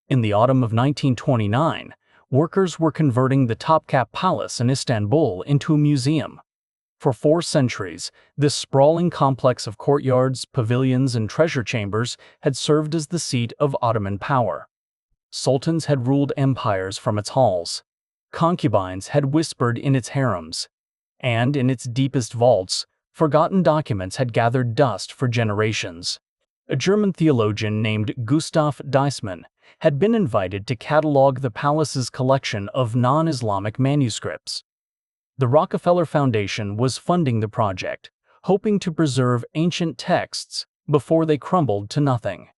In the autumn of 1929, workers were converting the Topkapi Palace in Istanbul into a museum. For 4 centuries, this sprawling complex of courtyards, pavilions, and treasure chambers had served as the seat of Ottoman power. Sultans had ruled empires from its halls. Concubines had whispered in its harems. And in its deepest vaults, forgotten documents had gathered dust for generations. A German theologian named Gustav Deissmann had been invited to catalog the palace's collection of non-Islamic manuscripts. The Rockefeller Foundation was funding the project, hoping to preserve ancient texts before they crumbled to nothing.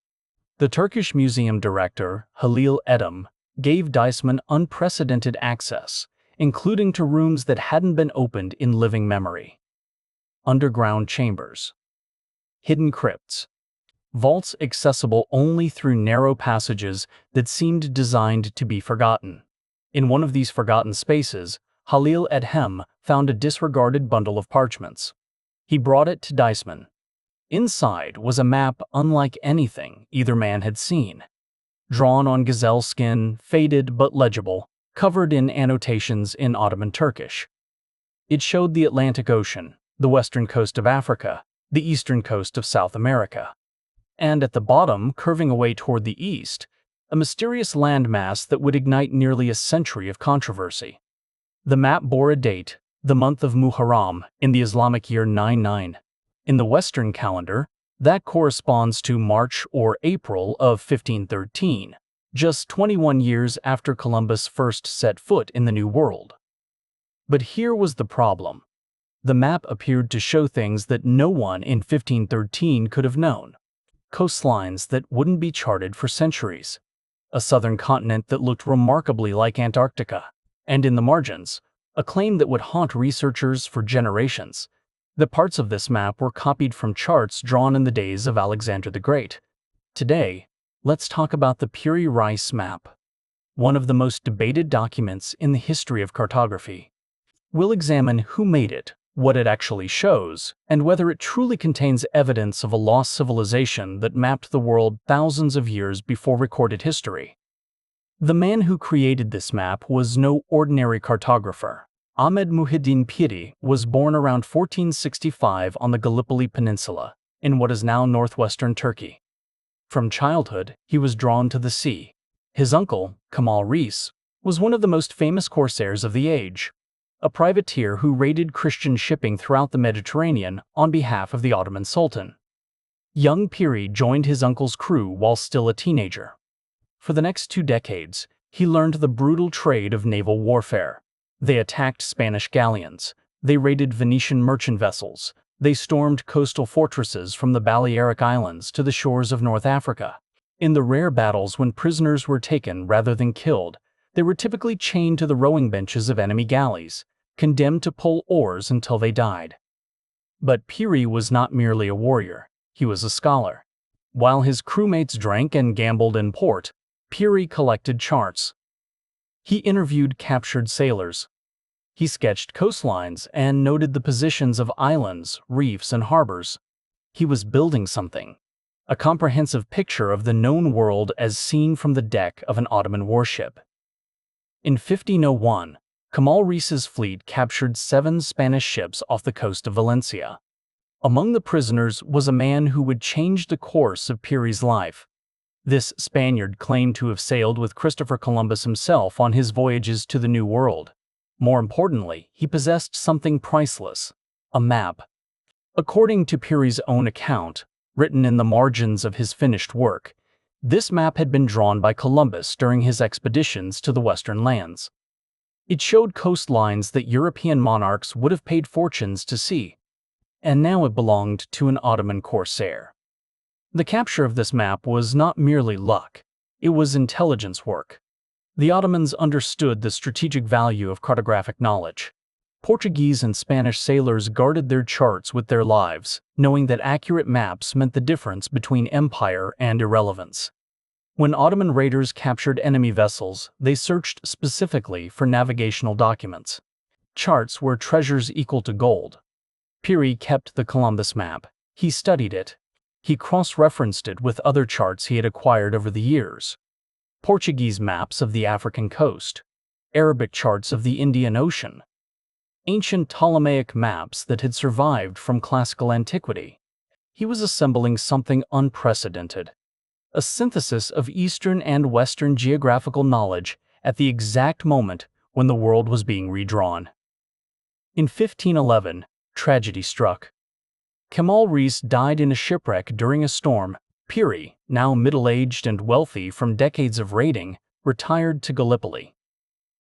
The Turkish museum director, Halil Edhem, gave Deissmann unprecedented access, including to rooms that hadn't been opened in living memory. Underground chambers. Hidden crypts. Vaults accessible only through narrow passages that seemed designed to be forgotten. In one of these forgotten spaces, Halil Edhem found a disregarded bundle of parchments. He brought it to Deissmann. Inside was a map unlike anything either man had seen. Drawn on gazelle-skin, faded but legible, covered in annotations in Ottoman Turkish. It showed the Atlantic Ocean, the western coast of Africa, the eastern coast of South America. And at the bottom, curving away toward the east, a mysterious landmass that would ignite nearly a century of controversy. The map bore a date, the month of Muharram, in the Islamic year 99. In the Western calendar, that corresponds to March or April of 1513, just 21 years after Columbus first set foot in the New World. But here was the problem. The map appeared to show things that no one in 1513 could have known. Coastlines that wouldn't be charted for centuries. A southern continent that looked remarkably like Antarctica. And in the margins, a claim that would haunt researchers for generations. The parts of this map were copied from charts drawn in the days of Alexander the Great. Today, let's talk about the Piri Reis Map, one of the most debated documents in the history of cartography. We'll examine who made it, what it actually shows, and whether it truly contains evidence of a lost civilization that mapped the world thousands of years before recorded history. The man who created this map was no ordinary cartographer. Ahmed Muhiddin Piri was born around 1465 on the Gallipoli Peninsula, in what is now northwestern Turkey. From childhood, he was drawn to the sea. His uncle, Piri Reis, was one of the most famous corsairs of the age, a privateer who raided Christian shipping throughout the Mediterranean on behalf of the Ottoman Sultan. Young Piri joined his uncle's crew while still a teenager. For the next 2 decades, he learned the brutal trade of naval warfare. They attacked Spanish galleons. They raided Venetian merchant vessels. They stormed coastal fortresses from the Balearic Islands to the shores of North Africa. In the rare battles when prisoners were taken rather than killed, they were typically chained to the rowing benches of enemy galleys, condemned to pull oars until they died. But Piri was not merely a warrior. He was a scholar. While his crewmates drank and gambled in port, Piri collected charts. He interviewed captured sailors. He sketched coastlines and noted the positions of islands, reefs, and harbors. He was building something, a comprehensive picture of the known world as seen from the deck of an Ottoman warship. In 1501, Piri Reis's fleet captured 7 Spanish ships off the coast of Valencia. Among the prisoners was a man who would change the course of Piri's life. This Spaniard claimed to have sailed with Christopher Columbus himself on his voyages to the New World. More importantly, he possessed something priceless, a map. According to Piri's own account, written in the margins of his finished work, this map had been drawn by Columbus during his expeditions to the western lands. It showed coastlines that European monarchs would have paid fortunes to see, and now it belonged to an Ottoman corsair. The capture of this map was not merely luck, it was intelligence work. The Ottomans understood the strategic value of cartographic knowledge. Portuguese and Spanish sailors guarded their charts with their lives, knowing that accurate maps meant the difference between empire and irrelevance. When Ottoman raiders captured enemy vessels, they searched specifically for navigational documents. Charts were treasures equal to gold. Piri kept the Columbus map. He studied it. He cross-referenced it with other charts he had acquired over the years. Portuguese maps of the African coast, Arabic charts of the Indian Ocean, ancient Ptolemaic maps that had survived from classical antiquity. He was assembling something unprecedented, a synthesis of Eastern and Western geographical knowledge at the exact moment when the world was being redrawn. In 1511, tragedy struck. Kemal Reis died in a shipwreck during a storm. Piri, now middle-aged and wealthy from decades of raiding, retired to Gallipoli.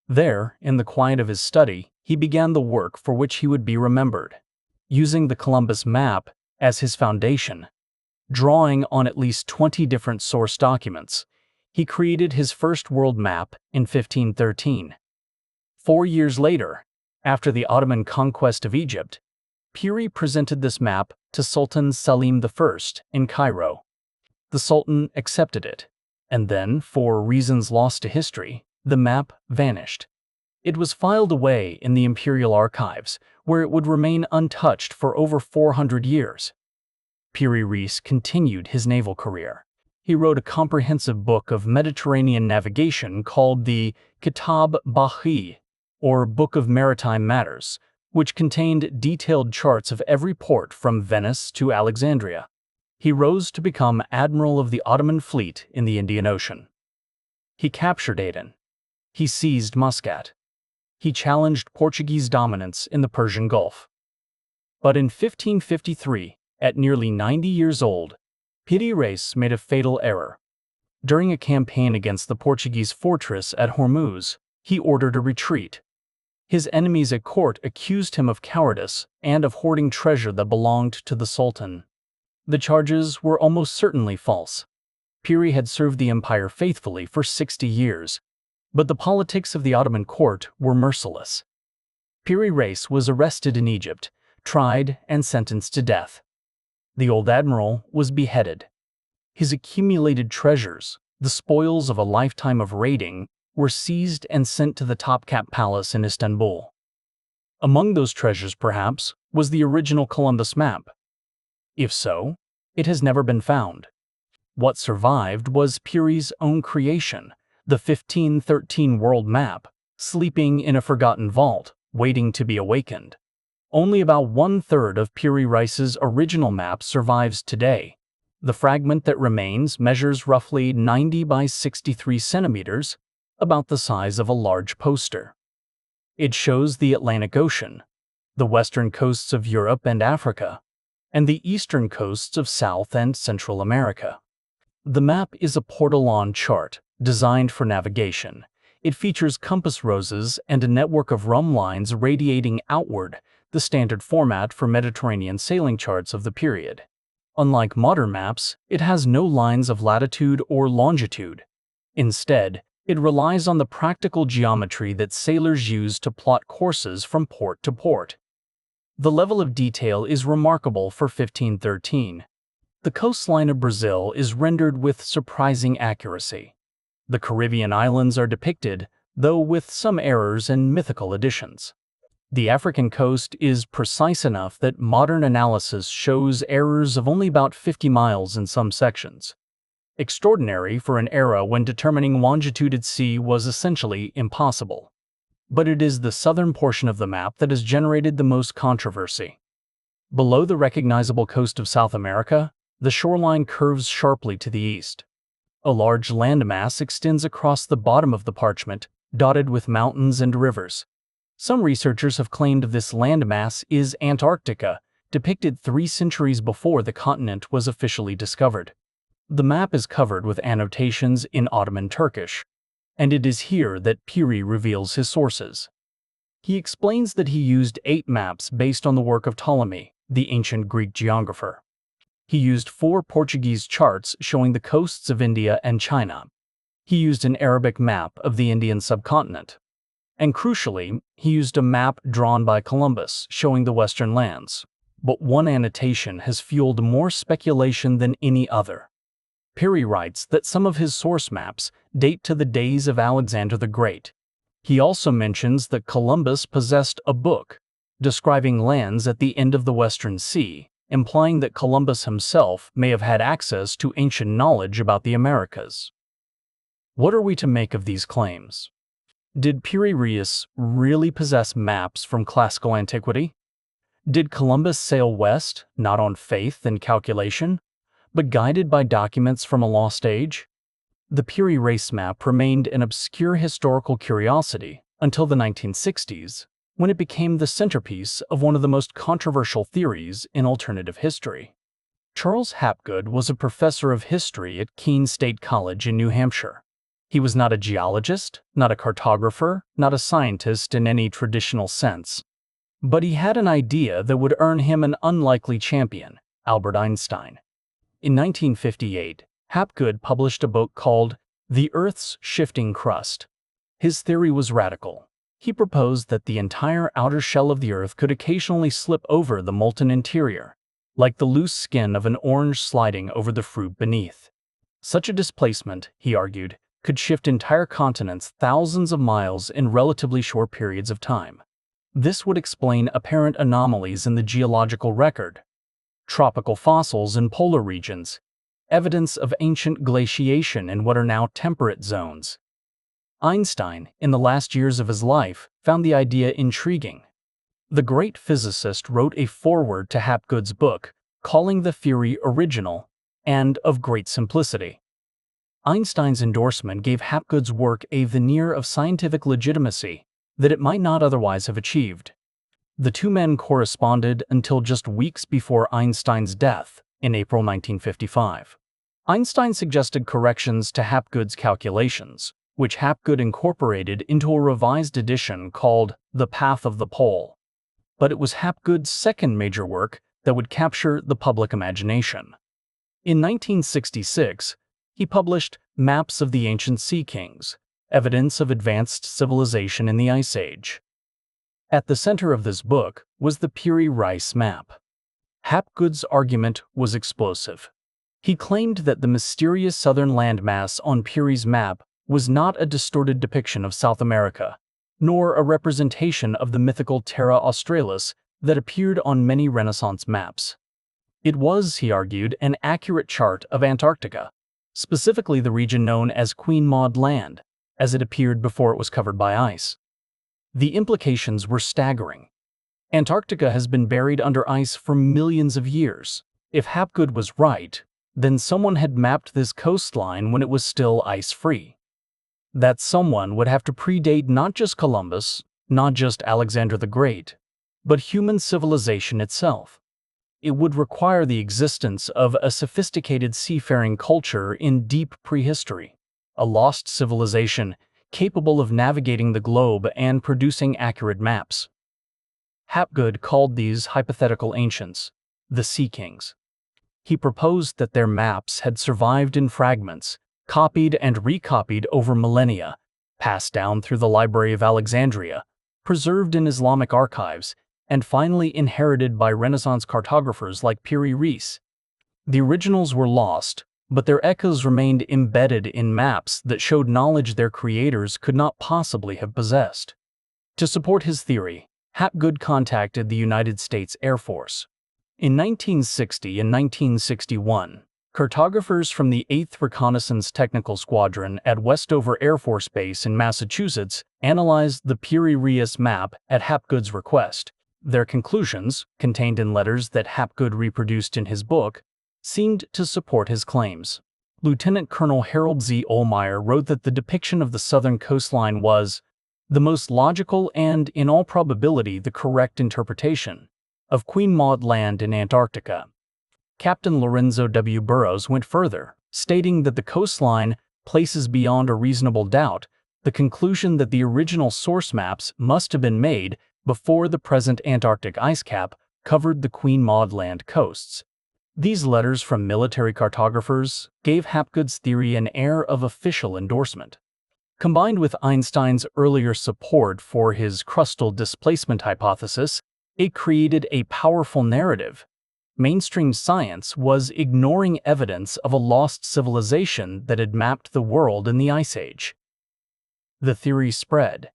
There, in the quiet of his study, he began the work for which he would be remembered, using the Columbus map as his foundation. Drawing on at least 20 different source documents, he created his first world map in 1513. 4 years later, after the Ottoman conquest of Egypt, Piri presented this map to Sultan Selim I in Cairo. The Sultan accepted it, and then, for reasons lost to history, the map vanished. It was filed away in the imperial archives, where it would remain untouched for over 400 years. Piri Reis continued his naval career. He wrote a comprehensive book of Mediterranean navigation called the Kitab Bahi, or Book of Maritime Matters, which contained detailed charts of every port from Venice to Alexandria. He rose to become admiral of the Ottoman fleet in the Indian Ocean. He captured Aden. He seized Muscat. He challenged Portuguese dominance in the Persian Gulf. But in 1553, at nearly 90 years old, Piri Reis made a fatal error. During a campaign against the Portuguese fortress at Hormuz, he ordered a retreat. His enemies at court accused him of cowardice and of hoarding treasure that belonged to the Sultan. The charges were almost certainly false. Piri had served the empire faithfully for 60 years, but the politics of the Ottoman court were merciless. Piri Reis was arrested in Egypt, tried, and sentenced to death. The old admiral was beheaded. His accumulated treasures, the spoils of a lifetime of raiding, were seized and sent to the Topkapi Palace in Istanbul. Among those treasures, perhaps, was the original Columbus map. If so, it has never been found. What survived was Piri's own creation, the 1513 world map, sleeping in a forgotten vault, waiting to be awakened. Only about 1/3 of Piri Reis's original map survives today. The fragment that remains measures roughly 90 by 63 centimeters, about the size of a large poster. It shows the Atlantic Ocean, the western coasts of Europe and Africa, and the eastern coasts of South and Central America. The map is a Portolan chart designed for navigation. It features compass roses and a network of rhumb lines radiating outward, the standard format for Mediterranean sailing charts of the period. Unlike modern maps, it has no lines of latitude or longitude. Instead, it relies on the practical geometry that sailors use to plot courses from port to port. The level of detail is remarkable for 1513. The coastline of Brazil is rendered with surprising accuracy. The Caribbean islands are depicted, though with some errors and mythical additions. The African coast is precise enough that modern analysis shows errors of only about 50 miles in some sections. Extraordinary for an era when determining longitude at sea was essentially impossible. But it is the southern portion of the map that has generated the most controversy. Below the recognizable coast of South America, the shoreline curves sharply to the east. A large landmass extends across the bottom of the parchment, dotted with mountains and rivers. Some researchers have claimed this landmass is Antarctica, depicted 3 centuries before the continent was officially discovered. The map is covered with annotations in Ottoman Turkish, and it is here that Piri reveals his sources. He explains that he used 8 maps based on the work of Ptolemy, the ancient Greek geographer. He used 4 Portuguese charts showing the coasts of India and China. He used an Arabic map of the Indian subcontinent. And crucially, he used a map drawn by Columbus showing the western lands. But one annotation has fueled more speculation than any other. Piri writes that some of his source maps date to the days of Alexander the Great. He also mentions that Columbus possessed a book describing lands at the end of the Western Sea, implying that Columbus himself may have had access to ancient knowledge about the Americas. What are we to make of these claims? Did Piri Reis really possess maps from classical antiquity? Did Columbus sail west, not on faith and calculation, but guided by documents from a lost age? The Piri Reis Map remained an obscure historical curiosity until the 1960s, when it became the centerpiece of one of the most controversial theories in alternative history. Charles Hapgood was a professor of history at Keene State College in New Hampshire. He was not a geologist, not a cartographer, not a scientist in any traditional sense. But he had an idea that would earn him an unlikely champion, Albert Einstein. In 1958, Hapgood published a book called The Earth's Shifting Crust. His theory was radical. He proposed that the entire outer shell of the Earth could occasionally slip over the molten interior, like the loose skin of an orange sliding over the fruit beneath. Such a displacement, he argued, could shift entire continents thousands of miles in relatively short periods of time. This would explain apparent anomalies in the geological record, tropical fossils in polar regions, evidence of ancient glaciation in what are now temperate zones. Einstein, in the last years of his life, found the idea intriguing. The great physicist wrote a foreword to Hapgood's book, calling the theory original and of great simplicity. Einstein's endorsement gave Hapgood's work a veneer of scientific legitimacy that it might not otherwise have achieved. The two men corresponded until just weeks before Einstein's death in April 1955. Einstein suggested corrections to Hapgood's calculations, which Hapgood incorporated into a revised edition called The Path of the Pole. But it was Hapgood's second major work that would capture the public imagination. In 1966, he published Maps of the Ancient Sea Kings, evidence of advanced civilization in the Ice Age. At the center of this book was the Piri Reis Map. Hapgood's argument was explosive. He claimed that the mysterious southern landmass on Piri's map was not a distorted depiction of South America, nor a representation of the mythical Terra Australis that appeared on many Renaissance maps. It was, he argued, an accurate chart of Antarctica, specifically the region known as Queen Maud Land, as it appeared before it was covered by ice. The implications were staggering. Antarctica has been buried under ice for millions of years. If Hapgood was right, then someone had mapped this coastline when it was still ice-free. That someone would have to predate not just Columbus, not just Alexander the Great, but human civilization itself. It would require the existence of a sophisticated seafaring culture in deep prehistory, a lost civilization capable of navigating the globe and producing accurate maps. Hapgood called these hypothetical ancients the Sea Kings. He proposed that their maps had survived in fragments, copied and recopied over millennia, passed down through the Library of Alexandria, preserved in Islamic archives, and finally inherited by Renaissance cartographers like Piri Reis. The originals were lost, but their echoes remained embedded in maps that showed knowledge their creators could not possibly have possessed. To support his theory, Hapgood contacted the United States Air Force. In 1960 and 1961, cartographers from the 8th Reconnaissance Technical Squadron at Westover Air Force Base in Massachusetts analyzed the Piri Reis map at Hapgood's request. Their conclusions, contained in letters that Hapgood reproduced in his book, seemed to support his claims. Lieutenant Colonel Harold Z. Ohlmeyer wrote that the depiction of the southern coastline was the most logical and, in all probability, the correct interpretation of Queen Maud Land in Antarctica. Captain Lorenzo W. Burroughs went further, stating that the coastline places beyond a reasonable doubt the conclusion that the original source maps must have been made before the present Antarctic ice cap covered the Queen Maud Land coasts. These letters from military cartographers gave Hapgood's theory an air of official endorsement. Combined with Einstein's earlier support for his crustal displacement hypothesis, it created a powerful narrative. Mainstream science was ignoring evidence of a lost civilization that had mapped the world in the Ice Age. The theory spread.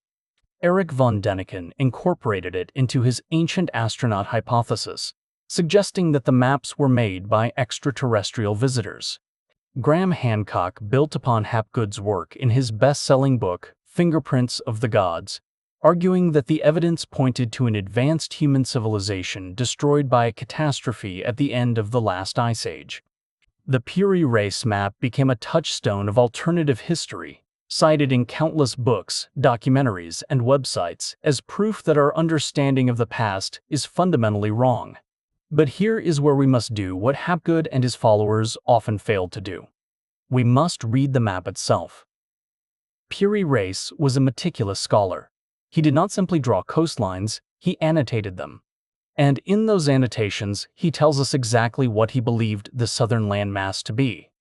Erich von Däniken incorporated it into his ancient astronaut hypothesis, suggesting that the maps were made by extraterrestrial visitors. Graham Hancock built upon Hapgood's work in his best-selling book, Fingerprints of the Gods, arguing that the evidence pointed to an advanced human civilization destroyed by a catastrophe at the end of the last ice age. The Piri Reis Map became a touchstone of alternative history, cited in countless books, documentaries, and websites as proof that our understanding of the past is fundamentally wrong. But here is where we must do what Hapgood and his followers often failed to do. We must read the map itself. Piri Reis was a meticulous scholar. He did not simply draw coastlines, he annotated them. And in those annotations, he tells us exactly what he believed the southern landmass to be.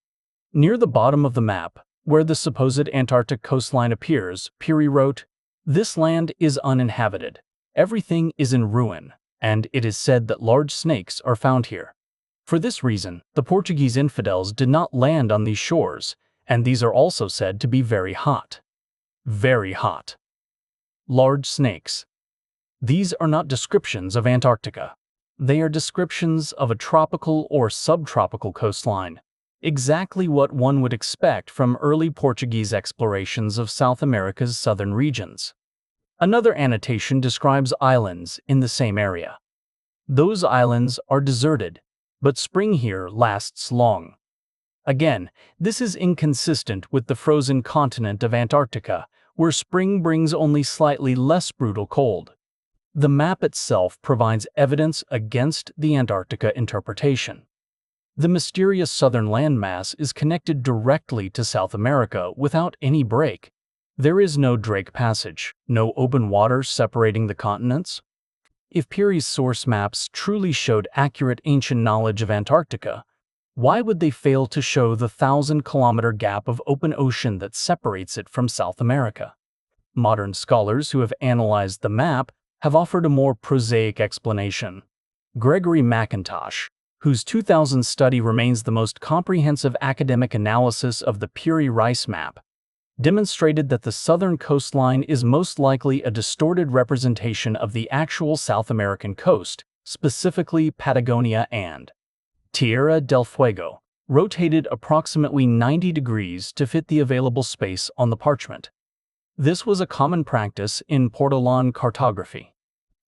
Near the bottom of the map, where the supposed Antarctic coastline appears, Piri wrote, "This land is uninhabited. Everything is in ruin, and it is said that large snakes are found here." For this reason, the Portuguese infidels did not land on these shores, and these are also said to be very hot. Very hot. Large snakes. These are not descriptions of Antarctica. They are descriptions of a tropical or subtropical coastline, exactly what one would expect from early Portuguese explorations of South America's southern regions. Another annotation describes islands in the same area. Those islands are deserted, but spring here lasts long. Again, this is inconsistent with the frozen continent of Antarctica, where spring brings only slightly less brutal cold. The map itself provides evidence against the Antarctica interpretation. The mysterious southern landmass is connected directly to South America without any break. There is no Drake Passage, no open water separating the continents. If Piri's source maps truly showed accurate ancient knowledge of Antarctica, why would they fail to show the 1,000-kilometer gap of open ocean that separates it from South America? Modern scholars who have analyzed the map have offered a more prosaic explanation. Gregory McIntosh, whose 2000 study remains the most comprehensive academic analysis of the Piri Reis Map, demonstrated that the southern coastline is most likely a distorted representation of the actual South American coast, specifically Patagonia and Tierra del Fuego, rotated approximately 90 degrees to fit the available space on the parchment. This was a common practice in Portolan cartography.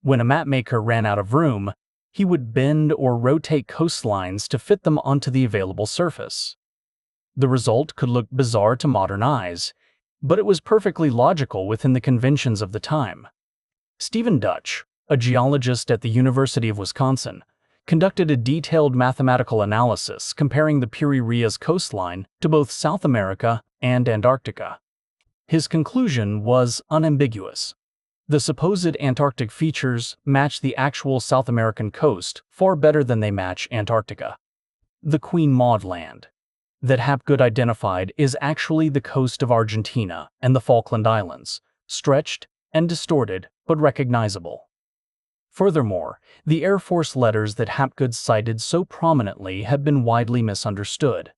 When a mapmaker ran out of room, he would bend or rotate coastlines to fit them onto the available surface. The result could look bizarre to modern eyes, but it was perfectly logical within the conventions of the time. Stephen Dutch, a geologist at the University of Wisconsin, conducted a detailed mathematical analysis comparing the Piri Reis coastline to both South America and Antarctica. His conclusion was unambiguous. The supposed Antarctic features match the actual South American coast far better than they match Antarctica. The Queen Maud Land that Hapgood identified is actually the coast of Argentina and the Falkland Islands, stretched and distorted but recognizable. Furthermore, the Air Force letters that Hapgood cited so prominently have been widely misunderstood.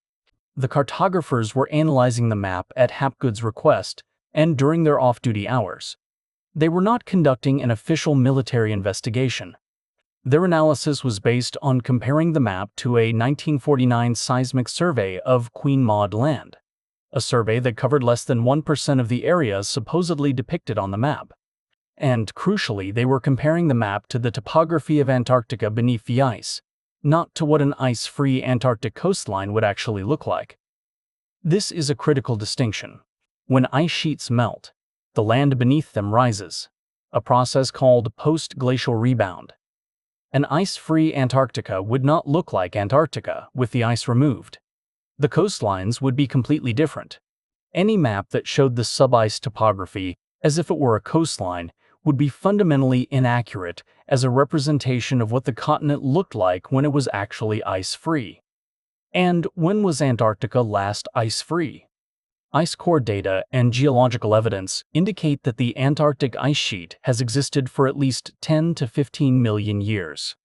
The cartographers were analyzing the map at Hapgood's request and during their off-duty hours. They were not conducting an official military investigation. Their analysis was based on comparing the map to a 1949 seismic survey of Queen Maud Land, a survey that covered less than 1% of the area supposedly depicted on the map. And crucially, they were comparing the map to the topography of Antarctica beneath the ice, not to what an ice-free Antarctic coastline would actually look like. This is a critical distinction. When ice sheets melt, the land beneath them rises, a process called post-glacial rebound. An ice-free Antarctica would not look like Antarctica with the ice removed. The coastlines would be completely different. Any map that showed the sub-ice topography as if it were a coastline would be fundamentally inaccurate as a representation of what the continent looked like when it was actually ice-free. And when was Antarctica last ice-free? Ice core data and geological evidence indicate that the Antarctic ice sheet has existed for at least 10 to 15 million years.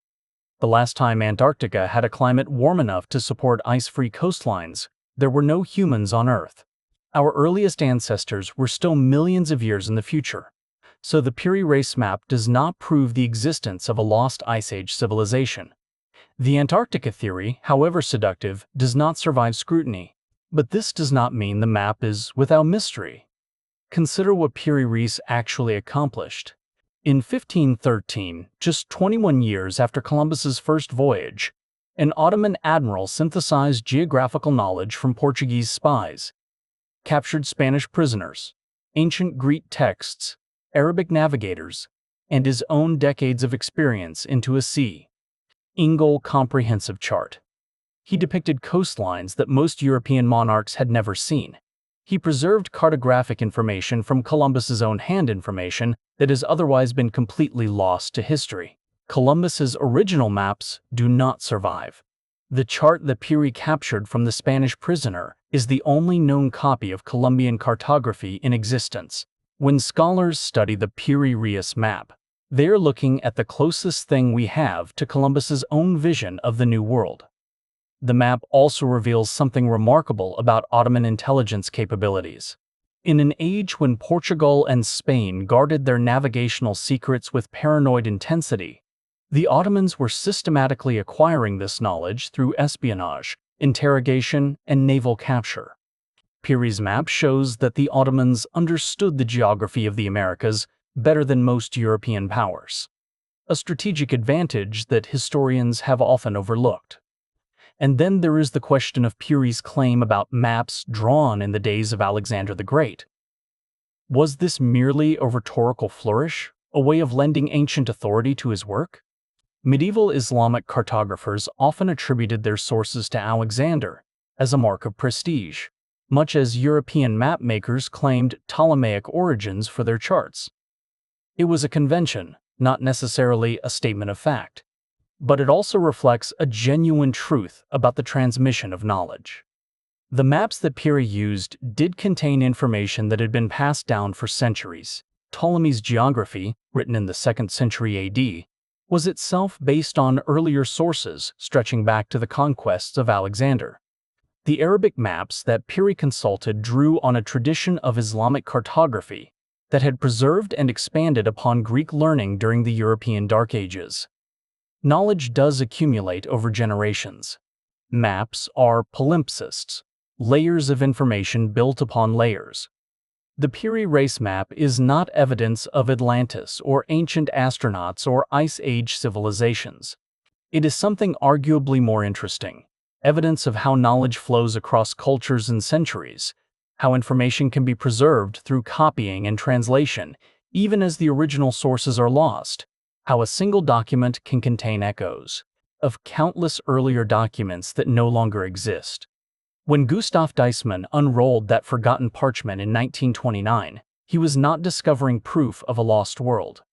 The last time Antarctica had a climate warm enough to support ice-free coastlines, there were no humans on Earth. Our earliest ancestors were still millions of years in the future, so the Piri Reis Map does not prove the existence of a lost Ice Age civilization. The Antarctica theory, however seductive, does not survive scrutiny. But this does not mean the map is without mystery. Consider what Piri Reis actually accomplished. In 1513, just 21 years after Columbus's first voyage, an Ottoman admiral synthesized geographical knowledge from Portuguese spies, captured Spanish prisoners, ancient Greek texts, Arabic navigators, and his own decades of experience into a sea-ingle comprehensive chart. He depicted coastlines that most European monarchs had never seen. He preserved cartographic information from Columbus's own hand information that has otherwise been completely lost to history. Columbus's original maps do not survive. The chart that Piri captured from the Spanish prisoner is the only known copy of Columbian cartography in existence. When scholars study the Piri Reis Map, they are looking at the closest thing we have to Columbus's own vision of the New World. The map also reveals something remarkable about Ottoman intelligence capabilities. In an age when Portugal and Spain guarded their navigational secrets with paranoid intensity, the Ottomans were systematically acquiring this knowledge through espionage, interrogation, and naval capture. Piri's map shows that the Ottomans understood the geography of the Americas better than most European powers, a strategic advantage that historians have often overlooked. And then there is the question of Piri's claim about maps drawn in the days of Alexander the Great. Was this merely a rhetorical flourish, a way of lending ancient authority to his work? Medieval Islamic cartographers often attributed their sources to Alexander as a mark of prestige, much as European map makers claimed Ptolemaic origins for their charts. It was a convention, not necessarily a statement of fact, but it also reflects a genuine truth about the transmission of knowledge. The maps that Piri used did contain information that had been passed down for centuries. Ptolemy's geography, written in the 2nd century AD, was itself based on earlier sources stretching back to the conquests of Alexander. The Arabic maps that Piri consulted drew on a tradition of Islamic cartography that had preserved and expanded upon Greek learning during the European Dark Ages. Knowledge does accumulate over generations. Maps are palimpsests, layers of information built upon layers. The Piri Reis Map is not evidence of Atlantis or ancient astronauts or Ice Age civilizations. It is something arguably more interesting, evidence of how knowledge flows across cultures and centuries, how information can be preserved through copying and translation, even as the original sources are lost, how a single document can contain echoes of countless earlier documents that no longer exist. When Gustav Deissmann unrolled that forgotten parchment in 1929, he was not discovering proof of a lost world.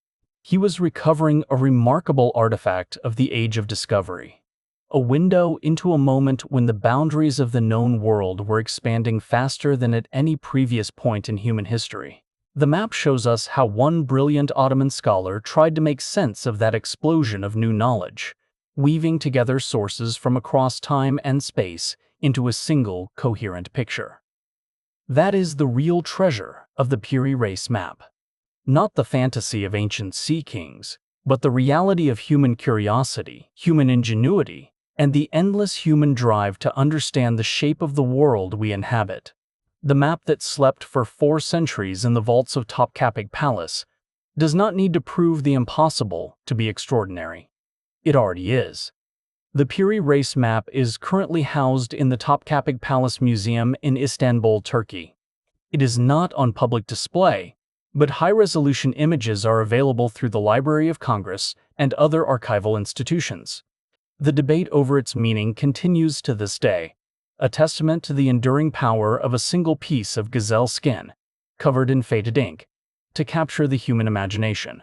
He was recovering a remarkable artifact of the Age of Discovery, a window into a moment when the boundaries of the known world were expanding faster than at any previous point in human history. The map shows us how one brilliant Ottoman scholar tried to make sense of that explosion of new knowledge, weaving together sources from across time and space into a single, coherent picture. That is the real treasure of the Piri Reis Map. Not the fantasy of ancient sea kings, but the reality of human curiosity, human ingenuity, and the endless human drive to understand the shape of the world we inhabit. The map that slept for 4 centuries in the vaults of Topkapi Palace does not need to prove the impossible to be extraordinary. It already is. The Piri Reis Map is currently housed in the Topkapi Palace Museum in Istanbul, Turkey. It is not on public display, but high-resolution images are available through the Library of Congress and other archival institutions. The debate over its meaning continues to this day, a testament to the enduring power of a single piece of gazelle skin, covered in faded ink, to capture the human imagination.